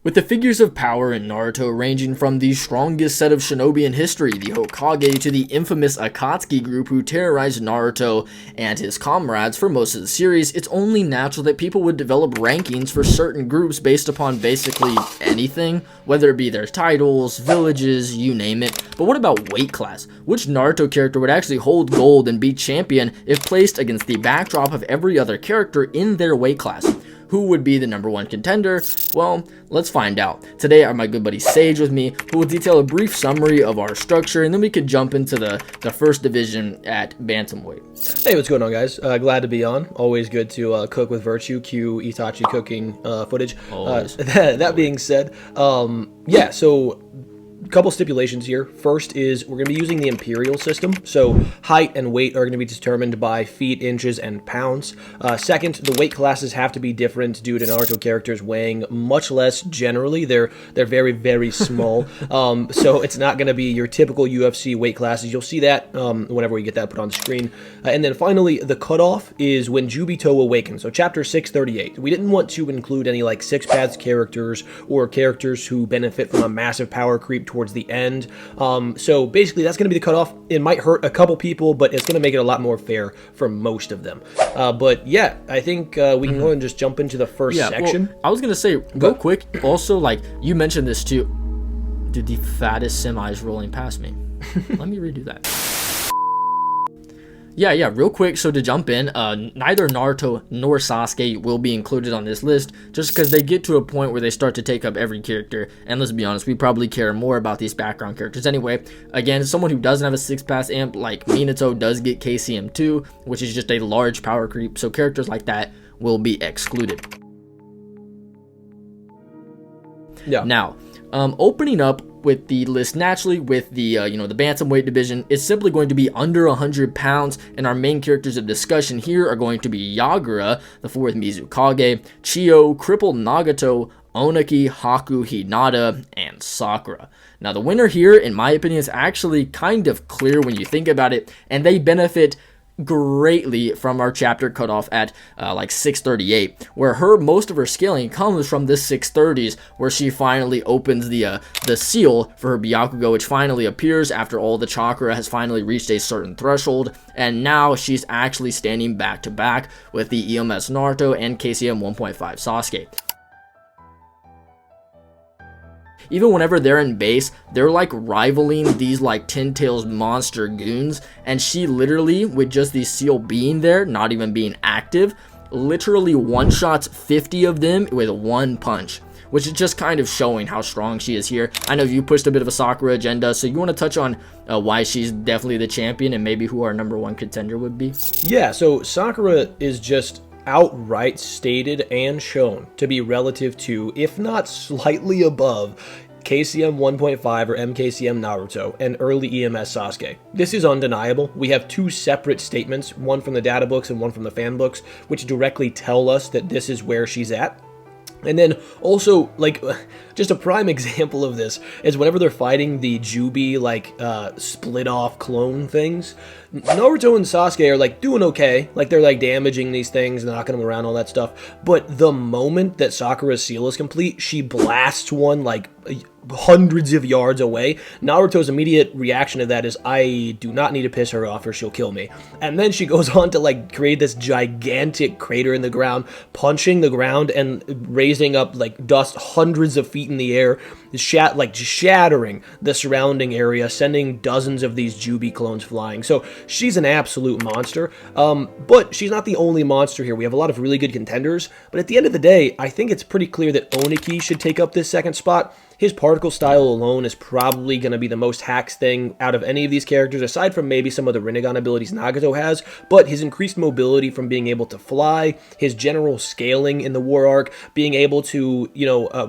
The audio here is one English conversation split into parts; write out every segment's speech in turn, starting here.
With the figures of power in Naruto ranging from the strongest set of shinobi in history, the Hokage, to the infamous Akatsuki group who terrorized Naruto and his comrades for most of the series, it's only natural that people would develop rankings for certain groups based upon basically anything, whether it be their titles, villages, you name it. But what about weight class? Which Naruto character would actually hold gold and be champion if placed against the backdrop of every other character in their weight class? Who would be the #1 contender? Well, let's find out. Today I have my good buddy Sage with me, who will detail a brief summary of our structure, and then we could jump into the first division at Bantamweight. Hey, what's going on, guys? Glad to be on. Always good to cook with Virhtue. Cue Itachi cooking footage. That being said, yeah, so a couple stipulations here. First is we're going to be using the imperial system, so height and weight are going to be determined by feet, inches, and pounds. Second, the weight classes have to be different due to Naruto characters weighing much less generally. They're very, very small, so it's not going to be your typical UFC weight classes. You'll see that whenever we get that put on the screen. And then finally, the cutoff is when Jubito awakens, so chapter 638. We didn't want to include any like six paths characters or characters who benefit from a massive power creep towards the end. So basically that's going to be the cutoff. It might hurt a couple people, but it's going to make it a lot more fair for most of them. But yeah, I think we can go ahead and just jump into the first section. Well, I was going to say real quick, also, like you mentioned this too. Dude, the fattest semi is rolling past me. Let me redo that. Yeah, real quick, so to jump in, neither Naruto nor Sasuke will be included on this list, just because they get to a point where they start to take up every character, and let's be honest, we probably care more about these background characters anyway. Again, someone who doesn't have a 6-pass amp, like Minato, does get KCM2, which is just a large power creep, so characters like that will be excluded. Yeah. Now, opening up with the list naturally with the the bantamweight division, it's simply going to be under 100 pounds, and our main characters of discussion here are going to be Yagura, the 4th Mizukage, Chiyo, crippled Nagato, Onaki, Haku, Hinata, and Sakura. Now the winner here, in my opinion, is actually kind of clear when you think about it, and they benefit greatly from our chapter cutoff at like 638, where most of her scaling comes from this 630s, where she finally opens the seal for her Byakugo, which finally appears after all the chakra has finally reached a certain threshold, and now she's actually standing back to back with the EMS Naruto and KCM 1.5 Sasuke. Even whenever they're in base, they're like rivaling these like Ten Tails monster goons, and she literally, with just the seal being there, not even being active, literally one-shots 50 of them with one punch, which is just kind of showing how strong she is here. I know you pushed a bit of a Sakura agenda, so you want to touch on why she's definitely the champion and maybe who our #1 contender would be? Yeah, so Sakura is just outright stated and shown to be relative to, if not slightly above, KCM 1.5 or MKCM Naruto and early EMS Sasuke. This is undeniable. We have two separate statements, one from the data books and one from the fan books, which directly tell us that this is where she's at. And then also, like, just a prime example of this is whenever they're fighting the Jubi, like, split-off clone things, Naruto and Sasuke are, like, doing okay. Like, they're, like, damaging these things, knocking them around, all that stuff. But the moment that Sakura's seal is complete, she blasts one, like, hundreds of yards away. Naruto's immediate reaction to that is, I do not need to piss her off or she'll kill me. And then she goes on to like create this gigantic crater in the ground, punching the ground and raising up like dust hundreds of feet in the air, shattering the surrounding area, sending dozens of these Jubi clones flying. So she's an absolute monster, but she's not the only monster here. We have a lot of really good contenders, but at the end of the day, I think it's pretty clear that Oniki should take up this second spot. His particle style alone is probably going to be the most hacks thing out of any of these characters, aside from maybe some of the Rinnegan abilities Nagato has, but his increased mobility from being able to fly, his general scaling in the War Arc, being able to,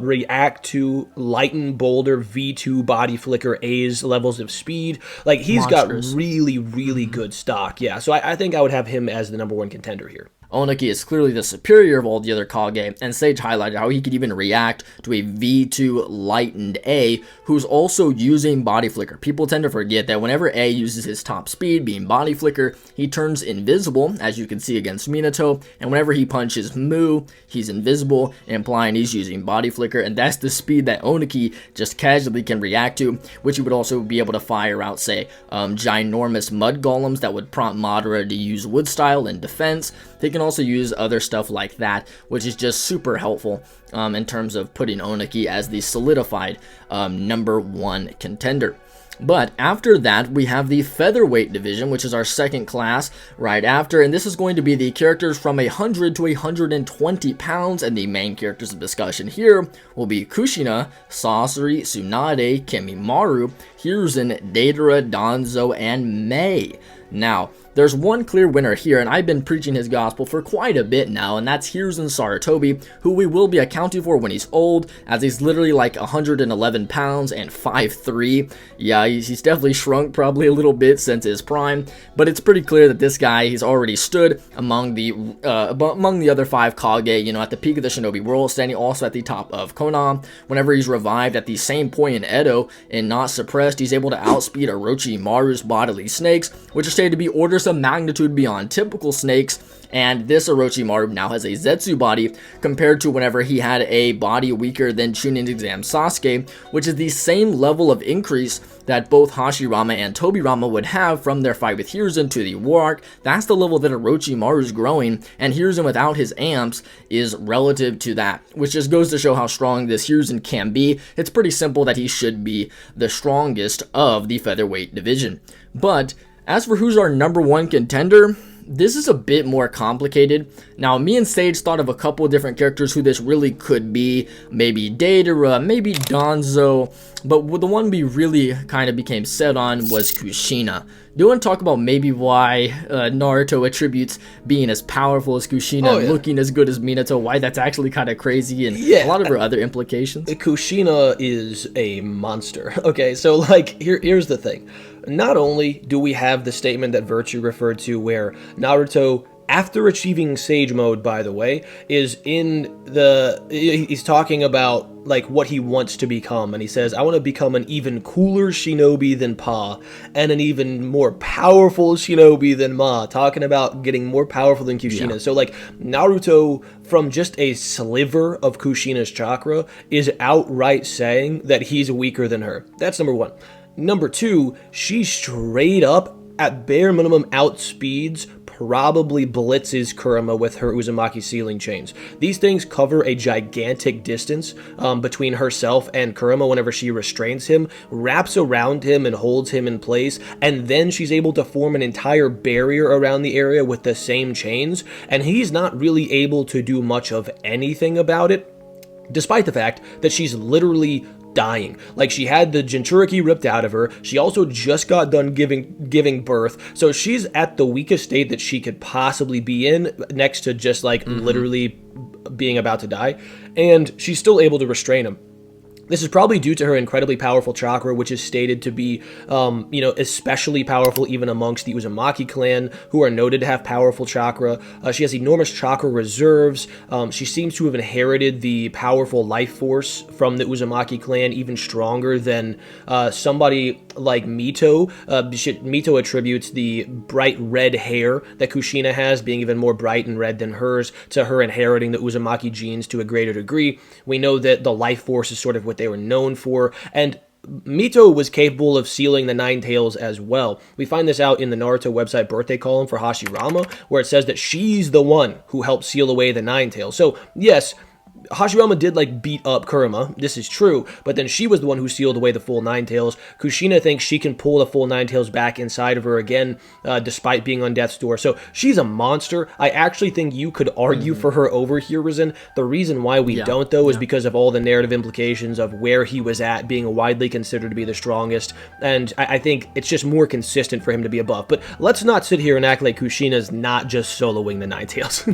react to Lighten, Boulder, V2, Body Flicker, A's levels of speed, like, he's got really, really good stock, yeah, so I think I would have him as the #1 contender here. Oniki is clearly the superior of all the other Kage, and Sage highlighted how he could even react to a V2 lightened A, who's also using Body Flicker. People tend to forget that whenever A uses his top speed, being Body Flicker, he turns invisible, as you can see against Minato, and whenever he punches Mu, he's invisible, implying he's using Body Flicker, and that's the speed that Oniki just casually can react to, which he would also be able to fire out, say, ginormous mud golems that would prompt Madara to use Wood Style in defense. They can also use other stuff like that, which is just super helpful in terms of putting Oniki as the solidified #1 contender. But after that, we have the Featherweight division, which is our second class right after, and this is going to be the characters from 100 to 120 pounds, and the main characters of discussion here will be Kushina, Sasori, Tsunade, Kimimaru, Hiruzen, Deidara, Danzo, and Mei. Now, there's one clear winner here, and I've been preaching his gospel for quite a bit now, and that's Hiruzen Sarutobi, who we will be accounting for when he's old, as he's literally like 111 pounds and 5'3". Yeah, he's definitely shrunk probably a little bit since his prime, but it's pretty clear that this guy, he's already stood among the other 5 Kage, you know, at the peak of the Shinobi world, standing also at the top of Konan. Whenever he's revived at the same point in Edo and not suppressed, he's able to outspeed Orochimaru's bodily snakes, which are stated to be orders of magnitude beyond typical snakes, and this Orochimaru now has a Zetsu body compared to whenever he had a body weaker than Chunin exam Sasuke, which is the same level of increase that both Hashirama and Tobirama would have from their fight with Hiruzen to the War Arc. That's the level that Orochimaru is growing, and Hiruzen without his amps is relative to that, which just goes to show how strong this Hiruzen can be. It's pretty simple that he should be the strongest of the Featherweight division. But as for who's our #1 contender, this is a bit more complicated. Now, me and Sage thought of a couple of different characters who this really could be. Maybe Deidara, maybe Danzo, but the one we really kind of became set on was Kushina. Do you want to talk about maybe why Naruto attributes being as powerful as Kushina and looking as good as Minato, why that's actually kind of crazy, and a lot of her other implications? Kushina is a monster. Okay, so like here's the thing. Not only do we have the statement that Virhtue referred to where Naruto, after achieving Sage Mode, by the way, he's talking about like what he wants to become, and he says, I want to become an even cooler shinobi than Pa, and an even more powerful shinobi than Ma, talking about getting more powerful than Kushina. So like Naruto, from just a sliver of Kushina's chakra, is outright saying that he's weaker than her. That's #1. #2, she straight up, at bare minimum, outspeeds, probably blitzes Kurama with her Uzumaki ceiling chains. These things cover a gigantic distance between herself and Kurama whenever she restrains him, wraps around him and holds him in place, and then she's able to form an entire barrier around the area with the same chains, and he's not really able to do much of anything about it, despite the fact that she's literally dying. Like, she had the Jinchuriki ripped out of her. She also just got done giving birth. So she's at the weakest state that she could possibly be in, next to just like literally being about to die. And she's still able to restrain him. This is probably due to her incredibly powerful chakra, which is stated to be, especially powerful even amongst the Uzumaki clan, who are noted to have powerful chakra. She has enormous chakra reserves. She seems to have inherited the powerful life force from the Uzumaki clan, even stronger than somebody like Mito. Mito attributes the bright red hair that Kushina has, being even more bright and red than hers, to her inheriting the Uzumaki genes to a greater degree. We know that the life force is sort of what they were known for, and Mito was capable of sealing the Nine Tails as well. We find this out in the Naruto website birthday column for Hashirama, where it says that she's the one who helped seal away the Nine Tails. So yes, Hashirama did like beat up Kurama, this is true, but then she was the one who sealed away the full Nine Tails. Kushina thinks she can pull the full Nine Tails back inside of her again, despite being on death's door. So she's a monster. I actually think you could argue for her over Hiruzen. The reason why we don't, though, is because of all the narrative implications of where he was at, being widely considered to be the strongest, and I think it's just more consistent for him to be above. But let's not sit here and act like Kushina's not just soloing the Nine Tails.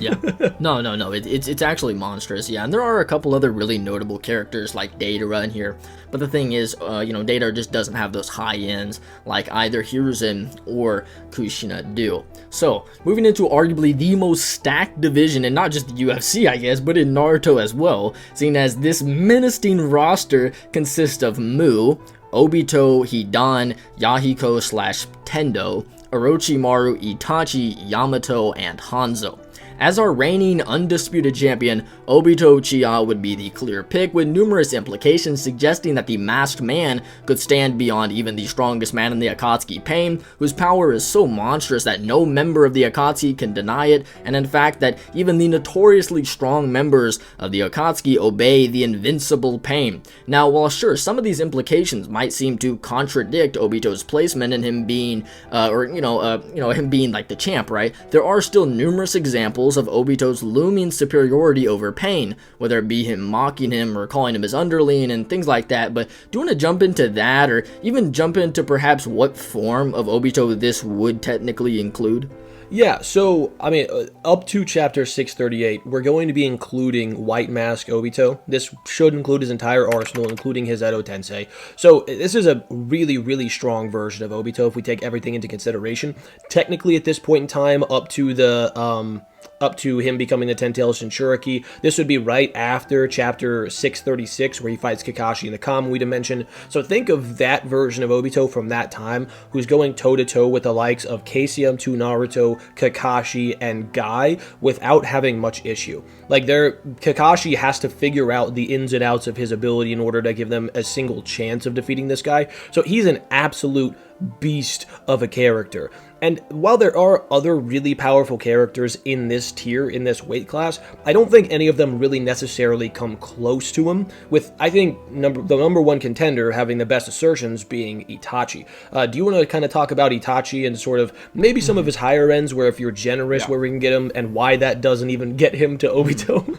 No, it's actually monstrous, and there are a couple other really notable characters like Deidara in here, but the thing is, Deidara just doesn't have those high ends like either Hiruzen or Kushina do. So, moving into arguably the most stacked division, and not just the UFC, I guess, but in Naruto as well, seeing as this menacing roster consists of Mu, Obito, Hidan, Yahiko/Tendo, Orochimaru, Itachi, Yamato, and Hanzo. As our reigning undisputed champion, Obito Uchiha would be the clear pick, with numerous implications suggesting that the masked man could stand beyond even the strongest man in the Akatsuki, Pain, whose power is so monstrous that no member of the Akatsuki can deny it, and in fact that even the notoriously strong members of the Akatsuki obey the invincible Pain. Now, while sure, some of these implications might seem to contradict Obito's placement in him being, him being like the champ, right? There are still numerous examples of Obito's looming superiority over Pain, whether it be him mocking him or calling him his underling and things like that. But do you want to jump into that, or even jump into perhaps what form of Obito this would technically include? Yeah, so, I mean, up to chapter 638, we're going to be including White Mask Obito. This should include his entire arsenal, including his Edo Tensei. So, this is a really, really strong version of Obito if we take everything into consideration. Technically, at this point in time, up to him becoming the Ten-Tailed Shinchuriki, this would be right after chapter 636, where he fights Kakashi in the Kamui dimension. So think of that version of Obito from that time, who's going toe-to-toe with the likes of KCM 2 Naruto, Kakashi, and Guy, without having much issue. Like, Kakashi has to figure out the ins and outs of his ability in order to give them a single chance of defeating this guy. So he's an absolute beast of a character. And while there are other really powerful characters in this tier, in this weight class, I don't think any of them really necessarily come close to him, with, I think, the number one contender having the best assertions being Itachi. Do you want to kind of talk about Itachi and sort of maybe some of his higher ends, where if you're generous, where we can get him, and why that doesn't even get him to Obito?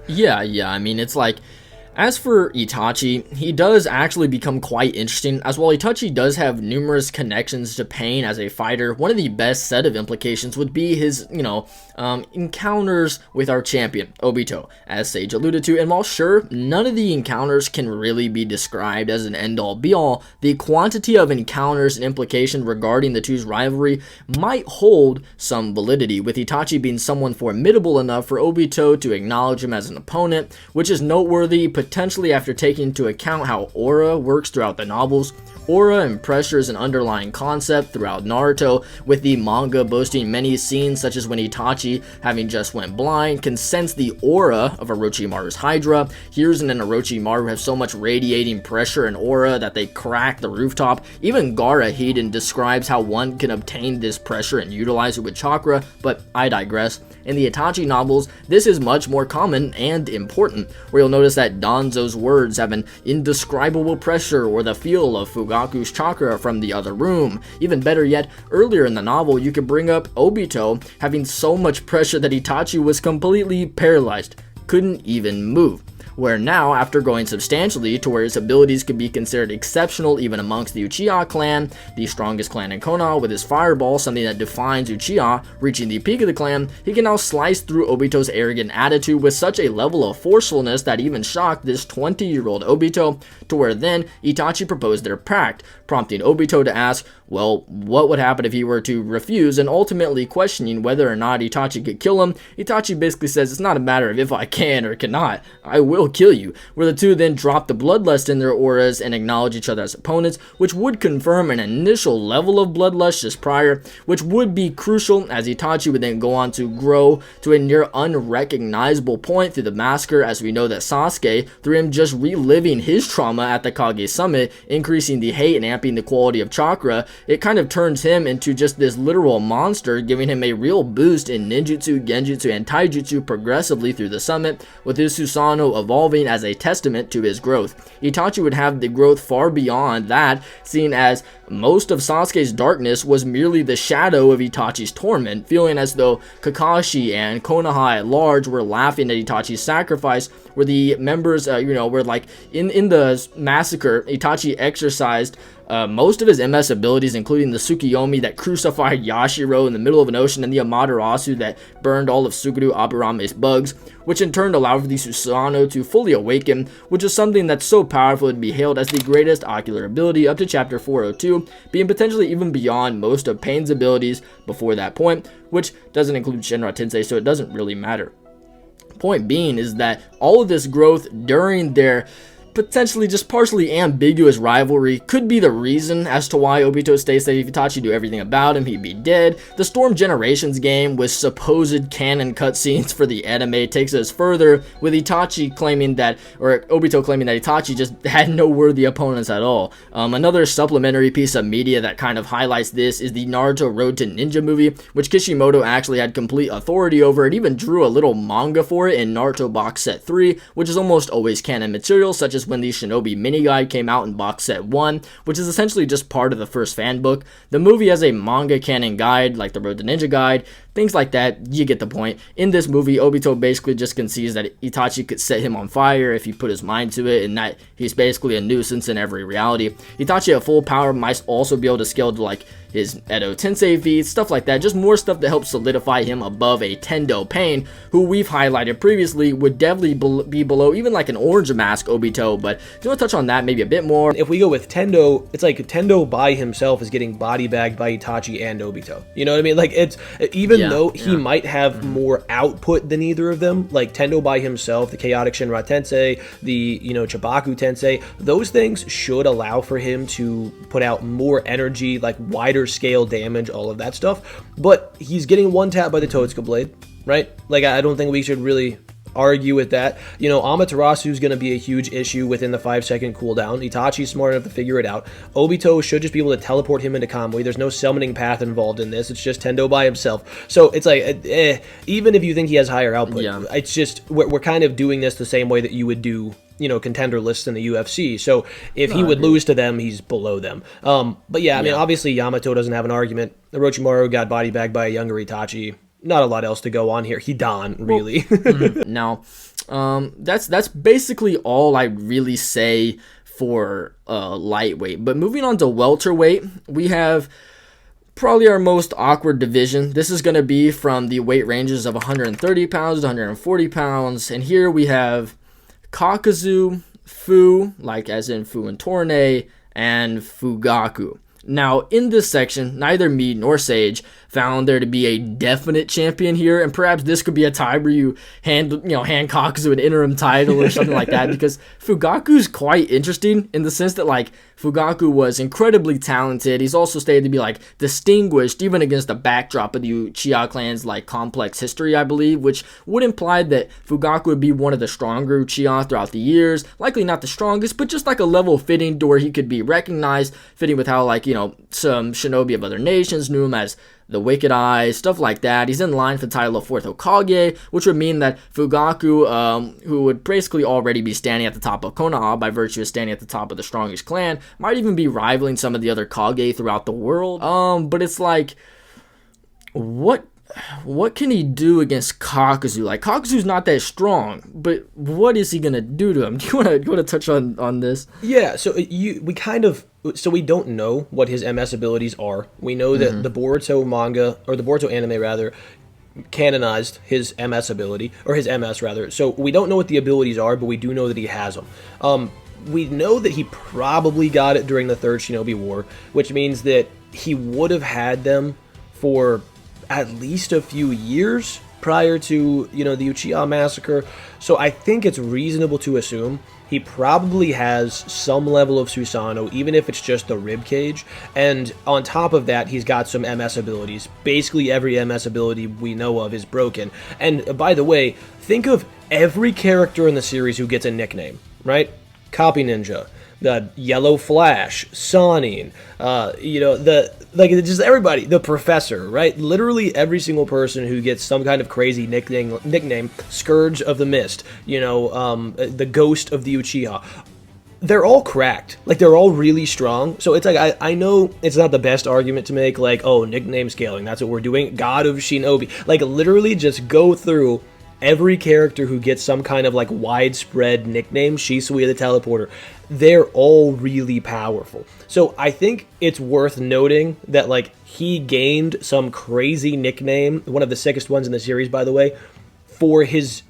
Yeah, I mean, it's like, as for Itachi, he does actually become quite interesting, as while Itachi does have numerous connections to Pain as a fighter, one of the best set of implications would be his, encounters with our champion, Obito, as Sage alluded to, and while sure, none of the encounters can really be described as an end-all be-all, the quantity of encounters and implication regarding the two's rivalry might hold some validity, with Itachi being someone formidable enough for Obito to acknowledge him as an opponent, which is noteworthy, potentially after taking into account how aura works throughout the novels. Aura and pressure is an underlying concept throughout Naruto, with the manga boasting many scenes such as when Itachi, having just went blind, can sense the aura of Orochimaru's Hydra. Hiruzen and Orochimaru have so much radiating pressure and aura that they crack the rooftop. Even Gaara Hiden describes how one can obtain this pressure and utilize it with chakra, but I digress. In the Itachi novels, this is much more common and important, where you'll notice that Danzo's words have an indescribable pressure or the feel of Fugaku's chakra from the other room. Even better yet, earlier in the novel, you could bring up Obito having so much pressure that Itachi was completely paralyzed, couldn't even move. Where now, after growing substantially to where his abilities could be considered exceptional even amongst the Uchiha clan, the strongest clan in Konoha, with his fireball, something that defines Uchiha, reaching the peak of the clan, he can now slice through Obito's arrogant attitude with such a level of forcefulness that even shocked this 20-year-old Obito, to where then Itachi proposed their pact, prompting Obito to ask, well, what would happen if he were to refuse, and ultimately questioning whether or not Itachi could kill him. Itachi basically says, it's not a matter of if I can or cannot, I will kill you, where the two then drop the bloodlust in their auras and acknowledge each other as opponents, which would confirm an initial level of bloodlust just prior, which would be crucial as Itachi would then go on to grow to a near unrecognizable point through the massacre, as we know that Sasuke, through him just reliving his trauma at the Kage Summit, increasing the hate and amping the quality of chakra, it kind of turns him into just this literal monster, giving him a real boost in ninjutsu, genjutsu, and taijutsu progressively through the summit, with his Susanoo evolving as a testament to his growth. Itachi would have the growth far beyond that, seeing as most of Sasuke's darkness was merely the shadow of Itachi's torment, feeling as though Kakashi and Konoha at large were laughing at Itachi's sacrifice, where the members, were like in the massacre, Itachi exercised most of his MS abilities, including the Tsukiyomi that crucified Yashiro in the middle of an ocean, and the Amaterasu that burned all of Suguru Aburame's bugs, which in turn allowed for the Susanoo to fully awaken, which is something that's so powerful to be hailed as the greatest ocular ability up to chapter 402, being potentially even beyond most of Pain's abilities before that point, which doesn't include Shinra Tensei, so it doesn't really matter. Point being is that all of this growth during their potentially just partially ambiguous rivalry could be the reason as to why Obito states that if Itachi knew everything about him, he'd be dead. The Storm Generations game with supposed canon cutscenes for the anime takes us further, with Itachi claiming that, or Obito claiming that Itachi just had no worthy opponents at all. Another supplementary piece of media that kind of highlights this is the Naruto Road to Ninja movie, which Kishimoto actually had complete authority over and even drew a little manga for it in Naruto Box Set 3, which is almost always canon material, such as when the Shinobi mini guide came out in Box Set 1, which is essentially just part of the first fan book. The movie has a manga canon guide, like the Road to Ninja guide, things like that. You get the point. In this movie, Obito basically just concedes that Itachi could set him on fire if he put his mind to it, and that he's basically a nuisance in every reality. Itachi at full power might also be able to scale to like his Edo Tensei feats, stuff like that, just more stuff that helps solidify him above a Tendo Pain, who we've highlighted previously would definitely be below even like an Orange Mask Obito, but if you want to touch on that maybe a bit more. If we go with Tendo, it's like Tendo by himself is getting body bagged by Itachi and Obito. You know what I mean? Like, it's, even though he might have more output than either of them, like Tendo by himself, the Chaotic Shinra Tensei, the, Chibaku Tensei, those things should allow for him to put out more energy, like wider scale damage, all of that stuff. But he's getting one tap by the Totsuka Blade, right? Like, I don't think we should really argue with that. Amaterasu is going to be a huge issue within the 5-second cooldown. Itachi's smart enough to figure it out. Obito should just be able to teleport him into Kamui. There's no summoning path involved in this. It's just Tendo by himself. So it's like, even if you think he has higher output, it's just, we're kind of doing this the same way that you would do contender lists in the UFC. So if he would lose to them, he's below them. But yeah, I mean, obviously Yamato doesn't have an argument. Orochimaru got body bagged by a younger Itachi. Not a lot else to go on here. Hidan, really. Now, that's basically all I really say for lightweight. But moving on to welterweight, we have probably our most awkward division. This is going to be from the weight ranges of 130 pounds to 140 pounds. And here we have Kakuzu, Fu, like as in Fu and Torne, and Fugaku. Now, in this section, neither me nor Sage found there to be a definite champion here, and perhaps this could be a time where you hand Kakuzu an interim title or something like that, because Fugaku's quite interesting in the sense that, like, Fugaku was incredibly talented. He's also stated to be, like, distinguished, even against the backdrop of the Uchiha clan's, like, complex history, I believe, which would imply that Fugaku would be one of the stronger Uchiha throughout the years. Likely not the strongest, but just, like, a level fitting to where he could be recognized, fitting with how, like, some shinobi of other nations knew him as the Wicked Eye, stuff like that. He's in line for the title of 4th Hokage, which would mean that Fugaku, who would basically already be standing at the top of Konoha by virtue of standing at the top of the strongest clan, might even be rivaling some of the other Kage throughout the world. But it's like, what can he do against Kakuzu? Like, Kakuzu's not that strong, but what is he gonna do to him? Do you wanna touch on this? Yeah, so we don't know what his MS abilities are. We know that the Boruto manga, or the Boruto anime rather, canonized his MS ability, or his MS rather. So we don't know what the abilities are, but we do know that he has them. We know that he probably got it during the Third Shinobi War, which means that he would have had them for at least a few years prior to, the Uchiha massacre. So I think it's reasonable to assume he probably has some level of Susanoo, even if it's just the rib cage. And on top of that, he's got some MS abilities. Basically every MS ability we know of is broken. And by the way, think of every character in the series who gets a nickname, right? Copy Ninja, the Yellow Flash, Sanin, just everybody, the Professor, right? Literally every single person who gets some kind of crazy nickname, Scourge of the Mist, the Ghost of the Uchiha. They're all cracked. Like, they're all really strong. So it's like, I know it's not the best argument to make, like, oh, nickname scaling, that's what we're doing. God of Shinobi. Like, literally just go through every character who gets some kind of like widespread nickname, Shisui the Teleporter, they're all really powerful. So I think it's worth noting that like he gained some crazy nickname, one of the sickest ones in the series, by the way, for his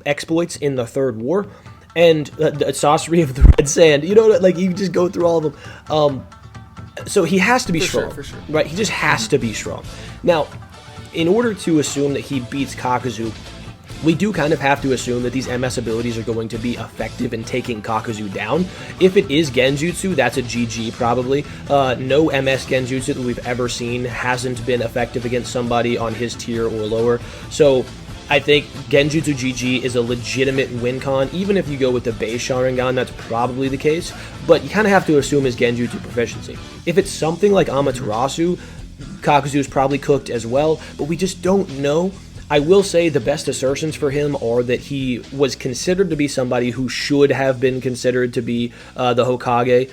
exploits in the Third War, and the Sorcery of the Red Sand. You know, like you just go through all of them. So he has to be strong, for sure. right? He just has to be strong. Now, in order to assume that he beats Kakuzu, we do kind of have to assume that these MS abilities are going to be effective in taking Kakuzu down. If it is Genjutsu, that's a GG probably. No MS Genjutsu that we've ever seen hasn't been effective against somebody on his tier or lower. So I think Genjutsu GG is a legitimate win con. Even if you go with the base Sharingan, that's probably the case. But you kind of have to assume his Genjutsu proficiency. If it's something like Amaterasu, Kakuzu's probably cooked as well, but we just don't know. I will say the best assertions for him are that he was considered to be somebody who should have been considered to be the Hokage.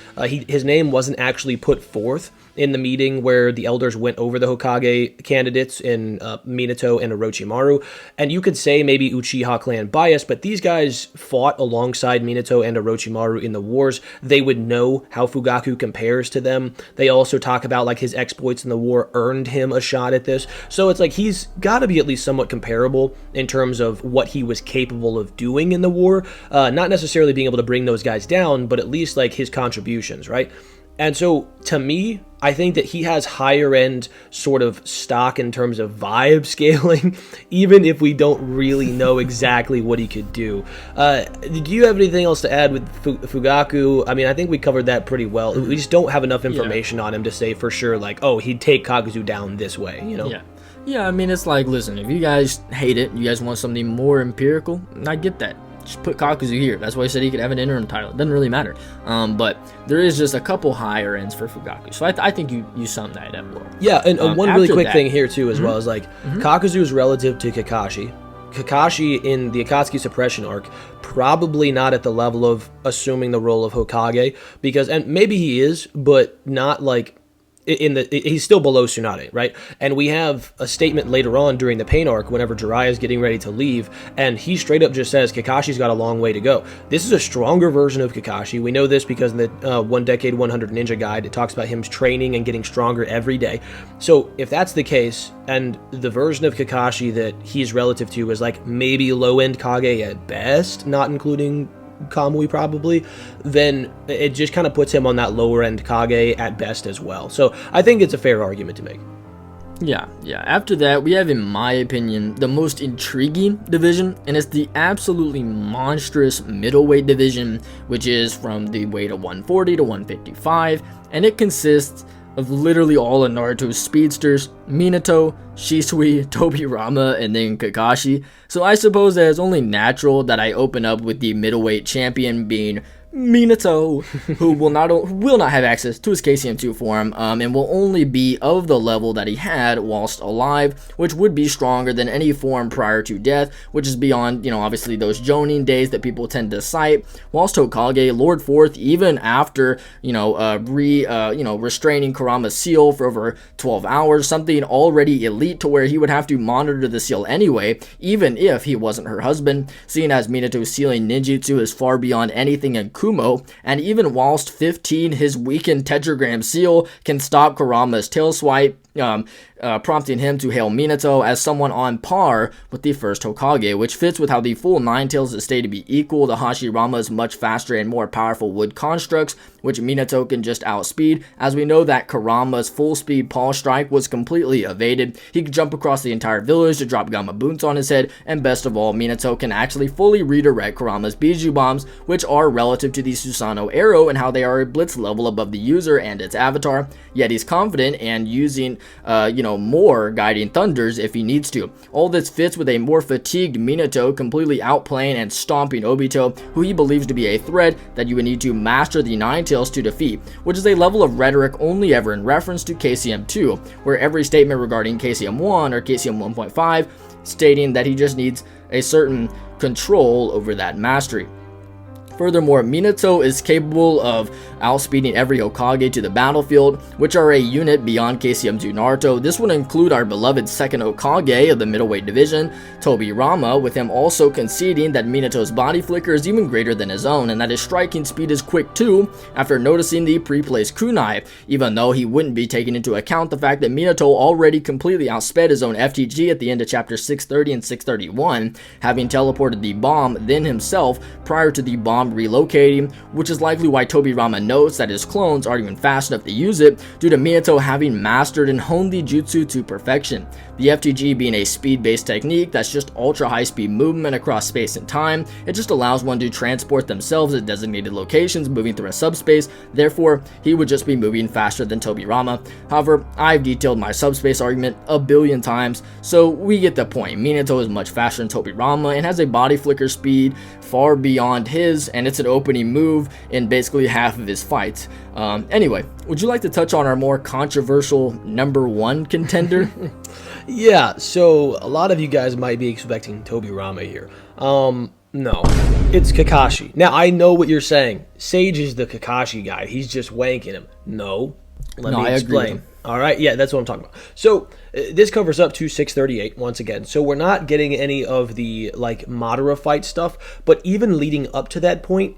His name wasn't actually put forth in the meeting where the elders went over the Hokage candidates in Minato and Orochimaru. And you could say maybe Uchiha clan bias, but these guys fought alongside Minato and Orochimaru in the wars. They would know how Fugaku compares to them. They also talk about like his exploits in the war earned him a shot at this. So it's like he's got to be at least somewhat comparable in terms of what he was capable of doing in the war. Not necessarily being able to bring those guys down, but at least like his contributions, right? And so, to me, I think that he has higher-end sort of stock in terms of vibe scaling, even if we don't really know exactly what he could do. Do you have anything else to add with Fugaku? I mean, I think we covered that pretty well. We just don't have enough information on him to say for sure, like, oh, he'd take Kakuzu down this way, you know? Yeah, I mean, it's like, listen, if you guys hate it, you guys want something more empirical, I get that. Just put Kakuzu here. That's why I said he could have an interim title. It doesn't really matter. But there is just a couple higher ends for Fugaku. So I think you summed that up well. Yeah, and one really quick thing here too as well is like Kakuzu is relative to Kakashi. Kakashi in the Akatsuki suppression arc, probably not at the level of assuming the role of Hokage, because, and maybe he is, but not like he's still below Tsunade, right? And we have a statement later on during the Pain arc whenever Jiraiya is getting ready to leave, and he straight up just says Kakashi's got a long way to go. This is a stronger version of Kakashi. We know this because in the 1 Decade 100 Ninja Guide, it talks about him training and getting stronger every day. So if that's the case, and the version of Kakashi that he's relative to is like maybe low-end Kage at best, not including Kamui probably, then it just kind of puts him on that lower end Kage at best as well. So I think it's a fair argument to make. Yeah. After that, we have, in my opinion, the most intriguing division, and it's the absolutely monstrous middleweight division, which is from the weight of 140 to 155, and it consists of literally all of Naruto's speedsters, Minato, Shisui, Tobirama, and then Kakashi. So I suppose that it's only natural that I open up with the middleweight champion being Minato, who will not have access to his KCM2 form, and will only be of the level that he had whilst alive, which would be stronger than any form prior to death, which is beyond, obviously those Jonin days that people tend to cite. Whilst Hokage, Lord Fourth, even after, restraining Kurama's seal for over 12 hours, something already elite to where he would have to monitor the seal anyway, even if he wasn't her husband, seeing as Minato's sealing ninjutsu is far beyond anything in Kumo, and even whilst 15, his weakened tetragram seal can stop Kurama's tail swipe, prompting him to hail Minato as someone on par with the first Hokage, which fits with how the full Nine Tails is stated to be equal to Hashirama's much faster and more powerful wood constructs, which Minato can just outspeed, as we know that Kurama's full speed pulse strike was completely evaded. He could jump across the entire village to drop Gamma Boots on his head, and best of all, Minato can actually fully redirect Kurama's Biju Bombs, which are relative to the Susanoo arrow and how they are a blitz level above the user and its avatar, yet he's confident and using more guiding thunders if he needs to. All this fits with a more fatigued Minato completely outplaying and stomping Obito, who he believes to be a threat that you would need to master the Nine Tails to defeat, which is a level of rhetoric only ever in reference to KCM2, where every statement regarding KCM1 or KCM 1.5 stating that he just needs a certain control over that mastery. Furthermore, Minato is capable of outspeeding every Hokage to the battlefield, which are a unit beyond KCM2 Naruto. This would include our beloved second Hokage of the middleweight division, Tobirama, with him also conceding that Minato's body flicker is even greater than his own, and that his striking speed is quick too, after noticing the pre-placed kunai, even though he wouldn't be taking into account the fact that Minato already completely outsped his own FTG at the end of chapter 630 and 631, having teleported the bomb then himself prior to the bomb relocating, which is likely why Tobirama notes that his clones aren't even fast enough to use it due to Minato having mastered and honed the jutsu to perfection. The FTG being a speed-based technique that's just ultra high-speed movement across space and time, it just allows one to transport themselves at designated locations moving through a subspace, therefore he would just be moving faster than Tobirama. However, I've detailed my subspace argument a billion times, so we get the point. Minato is much faster than Tobirama and has a body flicker speed far beyond his, and it's an opening move in basically half of his fights. Anyway, would you like to touch on our more controversial number one contender? Yeah, so a lot of you guys might be expecting Tobirama here. No, it's Kakashi. Now, I know what you're saying. Sage is the Kakashi guy. He's just wanking him. No, let me explain. All right, yeah, that's what I'm talking about. So this covers up to 638 once again. So we're not getting any of the like Madara fight stuff, but even leading up to that point,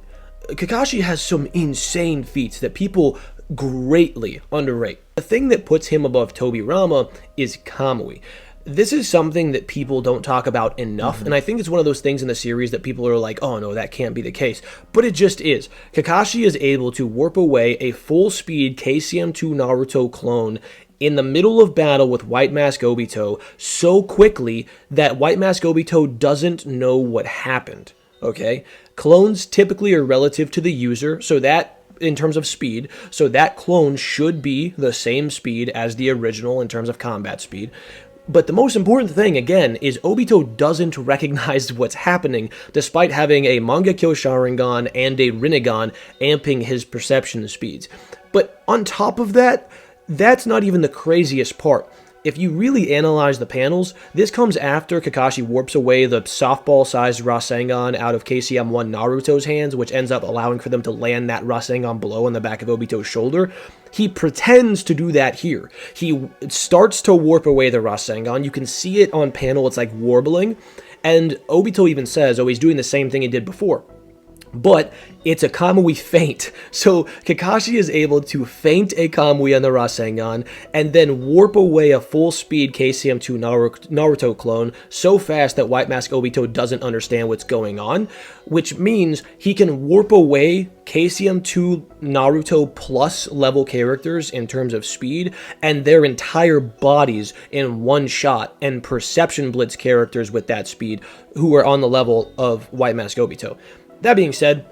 Kakashi has some insane feats that people greatly underrate. The thing that puts him above Tobirama is Kamui. This is something that people don't talk about enough, and I think it's one of those things in the series that people are like, oh no, that can't be the case. But it just is. Kakashi is able to warp away a full-speed KCM2 Naruto clone in the middle of battle with White Mask Obito so quickly that White Mask Obito doesn't know what happened. Okay? Clones typically are relative to the user, so that in terms of speed, so that clone should be the same speed as the original in terms of combat speed. But the most important thing, again, is Obito doesn't recognize what's happening, despite having a Mangekyo Sharingan and a Rinnegan amping his perception speeds. But on top of that, that's not even the craziest part. If you really analyze the panels, this comes after Kakashi warps away the softball-sized Rasengan out of KCM1 Naruto's hands, which ends up allowing for them to land that Rasengan blow on the back of Obito's shoulder. He pretends to do that here. He starts to warp away the Rasengan. You can see it on panel, it's like warbling. And Obito even says, oh, he's doing the same thing he did before. But it's a Kamui feint. So Kakashi is able to feint a Kamui on the Rasengan and then warp away a full-speed KCM2 Naruto clone so fast that White Mask Obito doesn't understand what's going on, which means he can warp away KCM2 Naruto plus level characters in terms of speed and their entire bodies in one shot, and Perception Blitz characters with that speed who are on the level of White Mask Obito. That being said,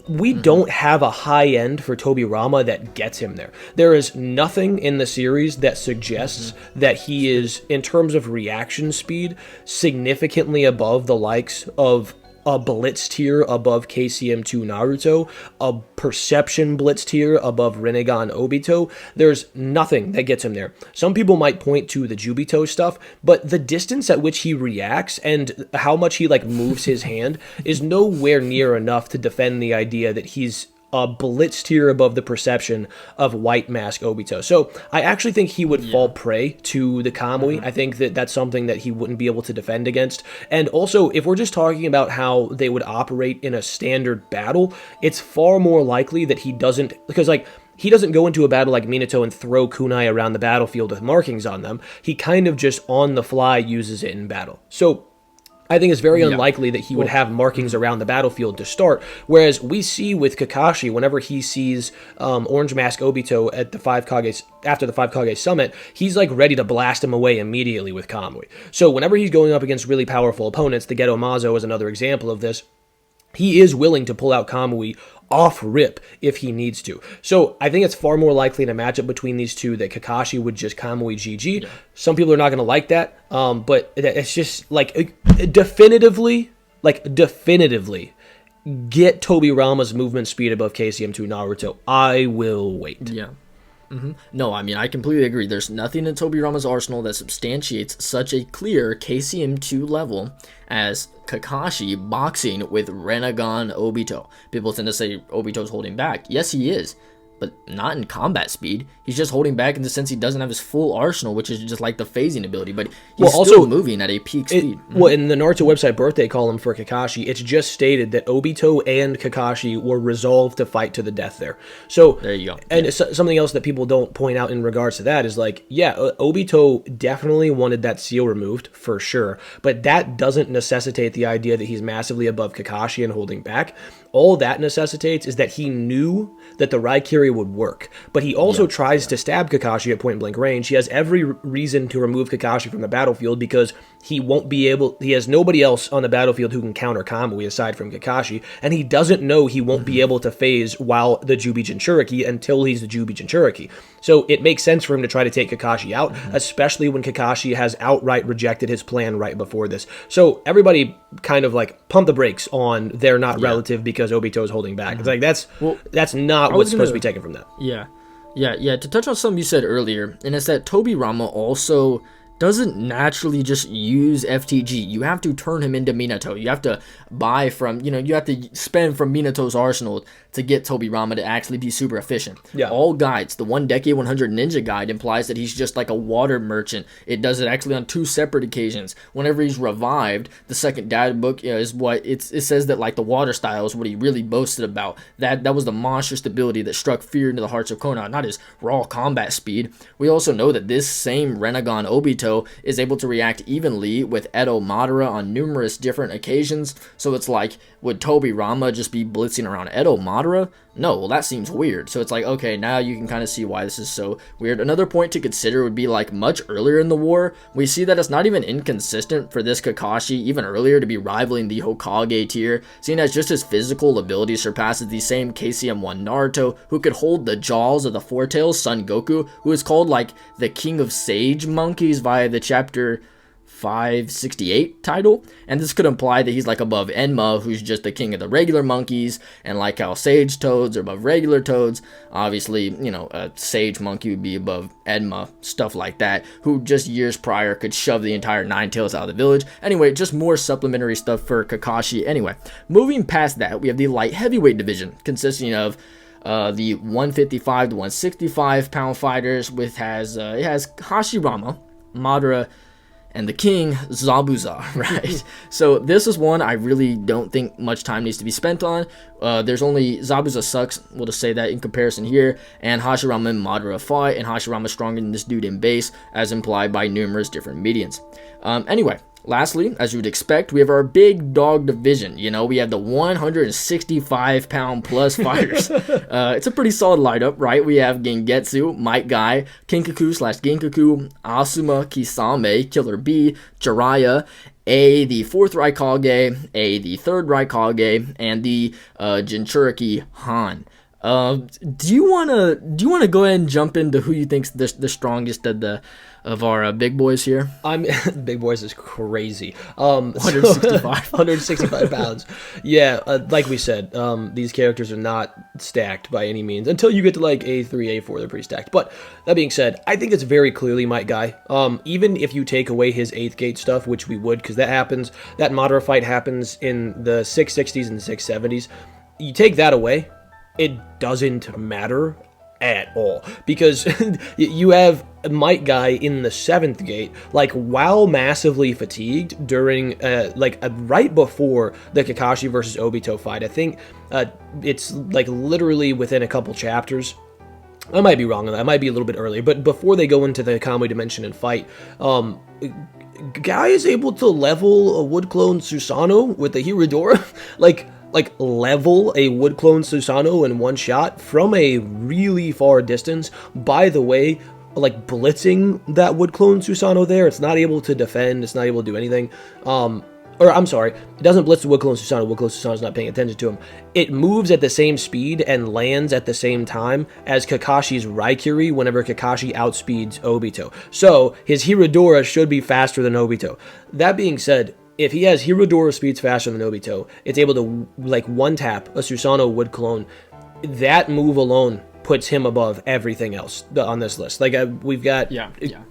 we don't have a high end for Tobirama that gets him there. There is nothing in the series that suggests that he is, in terms of reaction speed, significantly above the likes of a Blitz tier above KCM2 Naruto, a Perception Blitz tier above Rinnegan Obito. There's nothing that gets him there. Some people might point to the Jubito stuff, but the distance at which he reacts and how much he like moves his hand is nowhere near enough to defend the idea that he's a Blitz tier above the perception of White Mask Obito. So I actually think he would fall prey to the Kamui. I think that that's something that he wouldn't be able to defend against. And also, if we're just talking about how they would operate in a standard battle, it's far more likely that he doesn't, because like, he doesn't go into a battle like Minato and throw kunai around the battlefield with markings on them. He kind of just on the fly uses it in battle. So I think it's very unlikely that he would have markings around the battlefield to start, whereas we see with Kakashi, whenever he sees Orange Mask Obito at the Five Kages, after the Five Kage Summit, he's like ready to blast him away immediately with Kamui. So whenever he's going up against really powerful opponents, the Geto Mazo is another example of this, he is willing to pull out Kamui off rip if he needs to. So I think it's far more likely in a matchup between these two that Kakashi would just Kamui GG. Some people are not going to like that, but it's just like definitively get Tobirama's movement speed above KCM2 Naruto. I will wait. Yeah. No, I mean, I completely agree. There's nothing in Tobirama's arsenal that substantiates such a clear KCM2 level as Kakashi boxing with Renegon Obito. People tend to say Obito's holding back. Yes, he is, but not in combat speed. He's just holding back in the sense he doesn't have his full arsenal, which is just like the phasing ability, but he's still also moving at a peak speed. Well, in the Naruto website birthday column for Kakashi, it's just stated that Obito and Kakashi were resolved to fight to the death there. So there you go. And something else that people don't point out in regards to that is like, yeah, Obito definitely wanted that seal removed for sure, but that doesn't necessitate the idea that he's massively above Kakashi and holding back. All that necessitates is that he knew that the Raikiri would work, but he also tries to stab Kakashi at point blank range. He has every reason to remove Kakashi from the battlefield because he has nobody else on the battlefield who can counter Kamui aside from Kakashi, and he doesn't know he won't be able to phase while the Jubi Jinchuriki until he's the Jubi Jinchuriki. So it makes sense for him to try to take Kakashi out, especially when Kakashi has outright rejected his plan right before this. So everybody kind of like pump the brakes on they're not relative because Obito is holding back. It's like that's not what's supposed to be taken from that. Yeah. To touch on something you said earlier, and it's that Tobirama also doesn't naturally just use FTG. You have to turn him into Minato. You have to buy from, you have to spend from Minato's arsenal to get Tobirama to actually be super efficient. Yeah. All guides, the 1 Decade 100 Ninja guide implies that he's just like a water merchant. It does it actually on 2 separate occasions. Whenever he's revived, the second data book is what it says that like the water style is what he really boasted about. That was the monstrous ability that struck fear into the hearts of Konan, not his raw combat speed. We also know that this same Renegon Obito is able to react evenly with Edo Madara on numerous different occasions. So it's like, would Tobirama just be blitzing around Edo Madara? No, well that seems weird. So it's like, okay, now you can kind of see why this is so weird. Another point to consider would be like much earlier in the war, we see that it's not even inconsistent for this Kakashi even earlier to be rivaling the Hokage tier, seeing as just his physical ability surpasses the same KCM1 Naruto, who could hold the jaws of the Four Tails Son Goku, who is called like the King of Sage Monkeys via the chapter 568 title, and this could imply that he's like above Enma, who's just the king of the regular monkeys, and like how sage toads are above regular toads, obviously, a sage monkey would be above Enma, stuff like that, who just years prior could shove the entire Nine Tails out of the village. Anyway, just more supplementary stuff for Kakashi. Anyway, moving past that, we have the light heavyweight division, consisting of the 155 to 165 pound fighters, it has Hashirama, Madara, and the king, Zabuza, right? So this is one I really don't think much time needs to be spent on. There's only Zabuza sucks, we'll just say that in comparison here, and Hashirama and Madara fight, and Hashirama is stronger than this dude in base, as implied by numerous different medians. Anyway, lastly, as you would expect, we have our big dog division. We have the 165 pound plus fighters. It's a pretty solid lineup, right? We have Gengetsu, Might Guy, Kinkaku / Genkaku, Asuma, Kisame, Killer B, Jiraiya, A, the 4th Raikage, A, the 3rd Raikage, and the Jinchuriki Han. Do you wanna go ahead and jump into who you think's the strongest of our big boys here? Big boys is crazy. 165 pounds. Yeah, like we said, these characters are not stacked by any means until you get to like A3, A4. They're pretty stacked. But that being said, I think it's very clearly Might Guy. Even if you take away his 8th gate stuff, which we would, because that happens. That Madara fight happens in the 660s and 670s. You take that away, it doesn't matter at all, because you have Might Guy in the 7th gate, like while massively fatigued during right before the Kakashi versus Obito fight. I think it's like literally within a couple chapters. I might be wrong on that. I might be a little bit earlier, but before they go into the Kamui dimension and fight, Guy is able to level a wood clone Susanoo with the Hiradora, like level a wood clone Susanoo in one shot from a really far distance. By the way, like blitzing that wood clone Susanoo there, it's not able to defend, it's not able to do anything. I'm sorry, it doesn't blitz the wood clone Susanoo. Wood clone Susanoo's not paying attention to him. It moves at the same speed and lands at the same time as Kakashi's Raikiri whenever Kakashi outspeeds Obito. So his Hiradora should be faster than Obito. That being said, if he has Hiradora speeds faster than Obito, it's able to like one tap a Susanoo wood clone. That move alone puts him above everything else on this list. Like we've got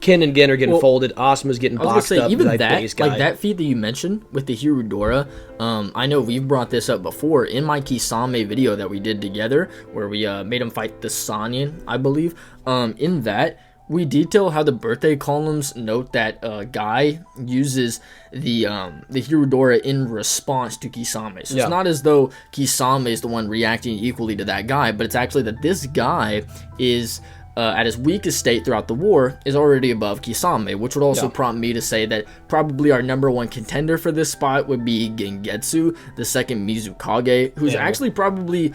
Kin and Gin are getting folded. Asuma's getting boxed up. Even that, like that feat that you mentioned with the Hirudora, I know we've brought this up before in my Kisame video that we did together, where we made him fight the Sanyan, I believe. In that, we detail how the birthday columns note that Guy uses the Hirudora in response to Kisame. So it's not as though Kisame is the one reacting equally to that guy, but it's actually that this guy is at his weakest state throughout the war is already above Kisame, which would also prompt me to say that probably our #1 contender for this spot would be Gengetsu, the second Mizukage, who's actually probably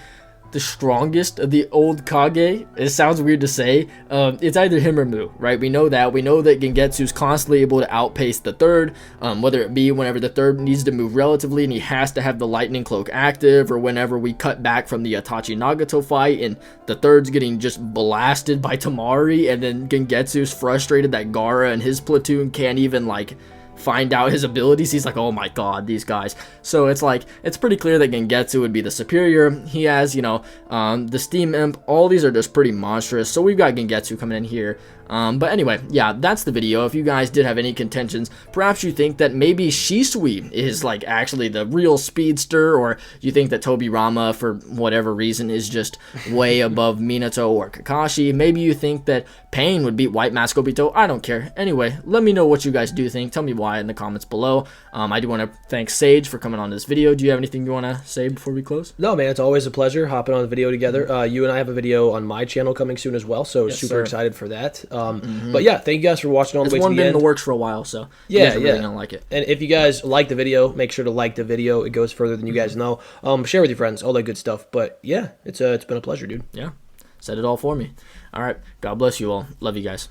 the strongest of the old Kage. It sounds weird to say. It's either him or Mu, right? We know that Gengetsu's constantly able to outpace the third, whether it be whenever the third needs to move relatively and he has to have the lightning cloak active, or whenever we cut back from the Itachi Nagato fight and the third's getting just blasted by Tamari, and then Gengetsu's frustrated that Gaara and his platoon can't even like find out his abilities. He's like, oh my god, these guys. So it's like, it's pretty clear that Gengetsu would be the superior. He has, you know, the Steam Imp. All these are just pretty monstrous. So we've got Gengetsu coming in here. But anyway, yeah, that's the video. If you guys did have any contentions, perhaps you think that maybe Shisui is like actually the real speedster, or you think that Tobirama, for whatever reason, is just way above Minato or Kakashi. Maybe you think that Pain would beat White Mask Obito. I don't care. Anyway, let me know what you guys do think. Tell me why in the comments below. I do want to thank Sage for coming on this video. Do you have anything you want to say before we close? No, man, it's always a pleasure hopping on the video together. You and I have a video on my channel coming soon as well, so super excited for that. But yeah, thank you guys for watching all the way to the end. It's been in the works for a while, so you guys are really gonna like it. And if you guys like the video, make sure to like the video. It goes further than you guys know. Share with your friends, all that good stuff. But yeah, it's been a pleasure, dude. Yeah, said it all for me. All right, God bless you all. Love you guys.